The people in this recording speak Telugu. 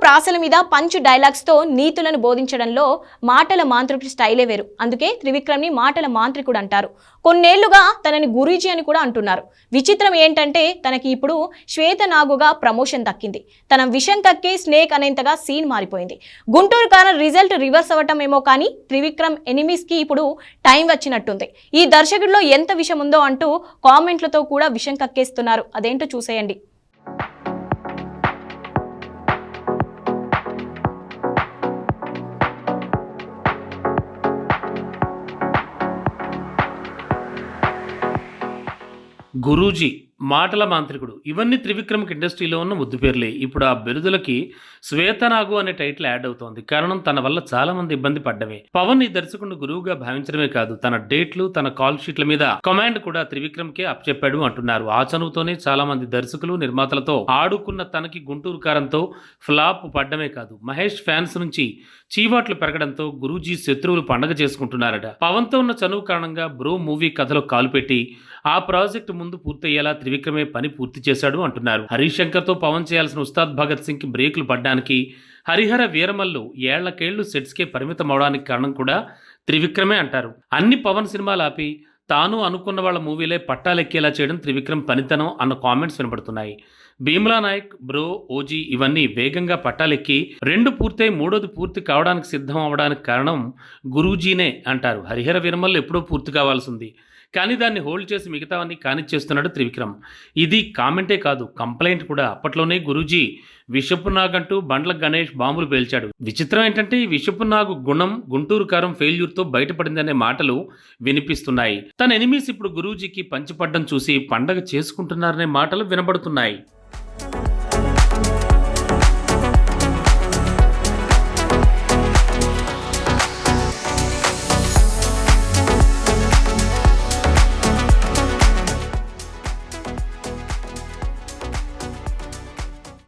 ప్రాసల మీద పంచ్ డైలాగ్స్ తో నీతులను బోధించడంలో మాటల మాంత్రికుడి స్టైలే వేరు. అందుకే త్రివిక్రమ్ ని మాటల మాంత్రికుడు అంటారు. కొన్నేళ్లుగా తనని గురూజీ అని కూడా అంటున్నారు. విచిత్రం ఏంటంటే తనకి ఇప్పుడు శ్వేతనాగుగా ప్రమోషన్ దక్కింది. తన విషం కక్కే స్నేక్ అనేంతగా సీన్ మారిపోయింది. గుంటూరు కారం రిజల్ట్ రివర్స్ అవ్వటం ఏమో కానీ త్రివిక్రమ్ ఎనిమీస్ కి ఇప్పుడు టైం వచ్చినట్టుంది. ఈ దర్శకుడిలో ఎంత విషం ఉందో అంటూ కామెంట్లతో కూడా విషం కక్కేస్తున్నారు. అదేంటో చూసేయండి. గురూజీ, మాటల మాంత్రికుడు, ఇవన్నీ త్రివిక్రమ్కి ఇండస్ట్రీలో ఉన్న ముద్దు పేర్లే. ఇప్పుడు ఆ బిరుదులకి శ్వేతనాగు అనే టైటిల్ యాడ్ అవుతోంది. కారణం తన వల్ల చాలా మంది ఇబ్బంది పడ్డమే. పవన్ ఈ దర్శకుడిని గురువుగా భావించడమే కాదు, తన డేట్లు, తన కాల్ షీట్ల మీద కమాండ్ కూడా త్రివిక్రమ్కే అప్పచెప్పాడు అంటున్నారు. ఆ చనువుతోనే చాలా మంది దర్శకులు, నిర్మాతలతో ఆడుకున్న తనకి గుంటూరు కారంతో ఫ్లాప్ పడ్డమే కాదు, మహేష్ ఫ్యాన్స్ నుంచి చీవాట్లు పెరగడంతో గురూజీ శత్రువులు పండగ చేసుకుంటున్నారట. పవన్ తో ఉన్న చనువు కారణంగా బ్రో మూవీ కథలో కాలు పెట్టి ఆ ప్రాజెక్టు ముందు పూర్తయ్యేలా త్రివిక్రమే పని పూర్తి చేశాడు అంటున్నారు. హరీష్ శంకర్ తో పవన్ చేయాల్సిన ఉస్తాద్ భగత్ సింగ్ కి బ్రేకులు పడ్డానికి, హరిహర వీరమల్లు ఏళ్లకేళ్లు సెట్స్కే పరిమితం అవడానికి కారణం కూడా త్రివిక్రమే అంటారు. అన్ని పవన్ సినిమాలు ఆపి తాను అనుకున్న వాళ్ళ మూవీలే పట్టాలెక్కేలా చేయడం త్రివిక్రమ్ పనితనం అన్న కామెంట్స్ వినబడుతున్నాయి. భీమ్లా నాయక్, బ్రో, ఓజీ ఇవన్నీ వేగంగా పట్టాలెక్కి 2 పూర్తయి 3వది పూర్తి కావడానికి సిద్ధం అవడానికి కారణం గురూజీనే అంటారు. హరిహర వీరమల్లు ఎప్పుడో పూర్తి కావాల్సి ఉంది, కానీ దాన్ని హోల్డ్ చేసి మిగతావన్నీ కానిచ్చేస్తున్నాడు త్రివిక్రమ్. ఇది కామెంటే కాదు, కంప్లైంట్ కూడా. అప్పట్లోనే గురూజీ విషపు నాగంటూ బండ్ల గణేష్ బాంబులు పేల్చాడు. విచిత్రం ఏంటంటే ఈ విషపు నాగు గుణం గుంటూరు కారం ఫెయిల్యూర్తో బయటపడిందనే మాటలు వినిపిస్తున్నాయి. తన ఎనిమీస్ ఇప్పుడు గురూజీకి పంచిపడ్డం చూసి పండగ చేసుకుంటున్నారనే మాటలు వినబడుతున్నాయి.